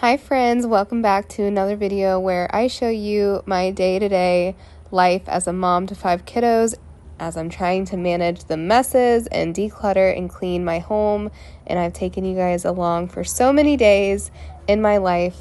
Hi friends, welcome back to another video where I show you my day-to-day life as a mom to 5 kiddos as I'm trying to manage the messes and declutter and clean my home. And I've taken you guys along for so many days in my life,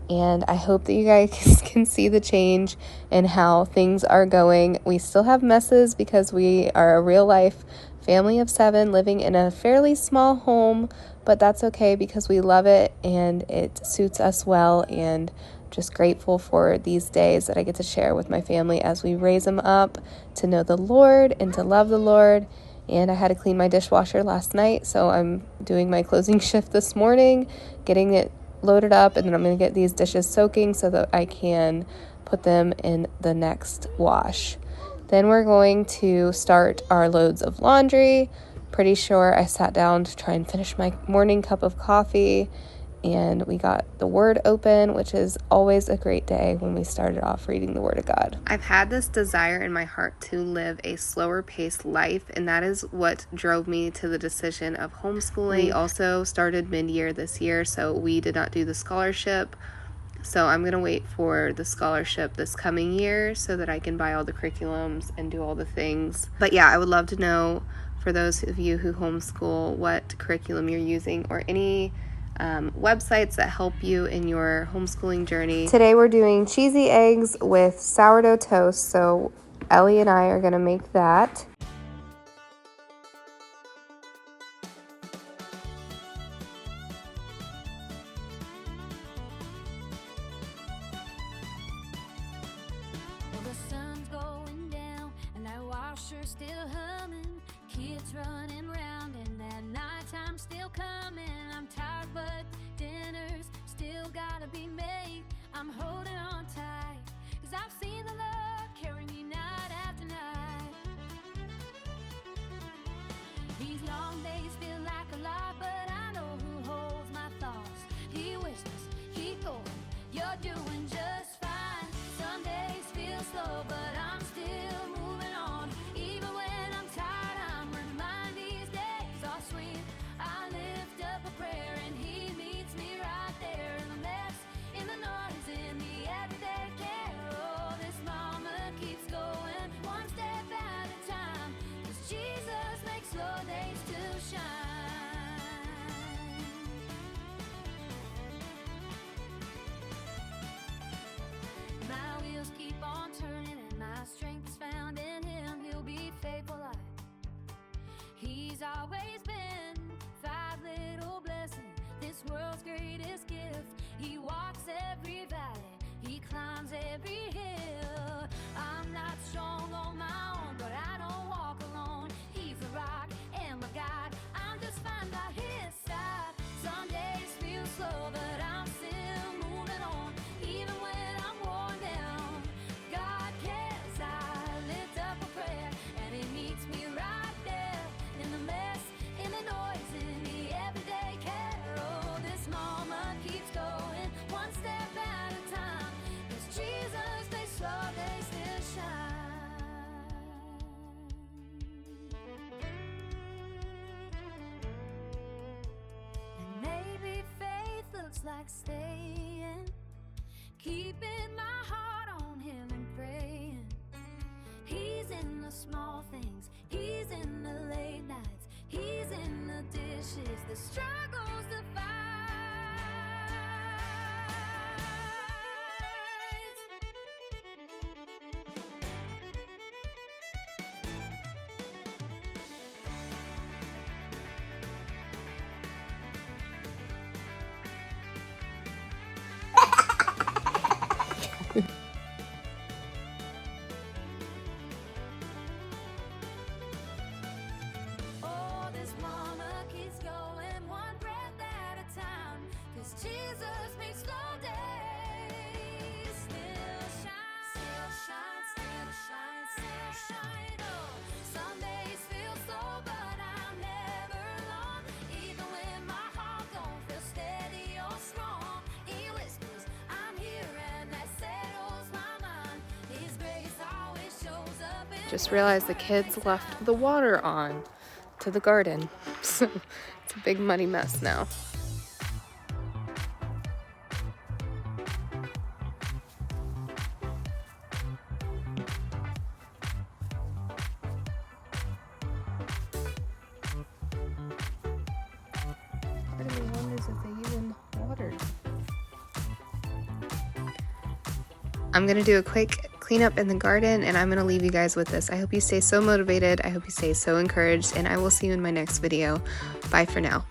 and I hope that you guys can see the change and how things are going. We still have messes because we are a real life family of 7 living in a fairly small home, but that's okay because we love it and it suits us well, and just grateful for these days that I get to share with my family as we raise them up to know the Lord and to love the Lord. And I had to clean my dishwasher last night, so I'm doing my closing shift this morning, getting it loaded up, and then I'm going to get these dishes soaking so that I can put them in the next wash. Then we're going to start our loads of laundry. Pretty sure I sat down to try and finish my morning cup of coffee, and we got the Word open, which is always a great day when we started off reading the Word of God. I've had this desire in my heart to live a slower paced life, and that is what drove me to the decision of homeschooling. We also started mid-year this year, so we did not do the scholarship. So I'm going to wait for the scholarship this coming year so that I can buy all the curriculums and do all the things. But yeah, I would love to know, for those of you who homeschool, what curriculum you're using or any websites that help you in your homeschooling journey. Today we're doing cheesy eggs with sourdough toast, so Ellie and I are going to make that. The sun's going down and that washer's still humming, kids running round and that nighttime's still coming. I'm tired but dinner's still gotta be made. I'm holding on tight, 'cause I've seen the Lord carry me night after night. These long days feel like a lot, but I know who holds my thoughts. He whispers, keep going, you're doing just fine. Some days feel slow, but I'm still moving on. Even when I'm tired, I'm reminded these days are sweet. I lift up a prayer and he meets me right there in the mess, in the noise, in the everyday care. Oh, this mama keeps going one step at a time, 'cause Jesus makes slow days to shine. My wheels keep on turning and my strength is found in him. He'll be faithful like he's always been. 5 little blessings, this world's greatest gift. He walks every valley, he climbs every hill. I'm not strong on my own, but I don't walk alone. He's the rock and my guide, I'm just fine by his side. Some days feel slow, but I'm still moving on. Even when I'm worn down, God cares. I lift up a prayer and he meets me right there in the mess, in the noise, in the everyday care. Oh, this mama keeps going one step at a time, 'cause Jesus makes slow days still shine. And maybe faith looks like staying, keeping my heart on him and praying. He's in the small things, he's in the late nights, he's in the dishes, the struggles, the fights. Oh, this mama keeps going one breath at a time, 'cause Jesus makes slow days still shine, still shine, still shine, still shine. Oh, some days feel slow, but I'm never alone. Even when my heart don't feel steady or strong, he whispers, I'm here, and that settles my mind. His grace always shows up in Just realized the kids left the water on to the garden, so it's a big muddy mess now. I'm going to do a quick cleanup in the garden, and I'm going to leave you guys with this. I hope you stay so motivated. I hope you stay so encouraged, and I will see you in my next video. Bye for now.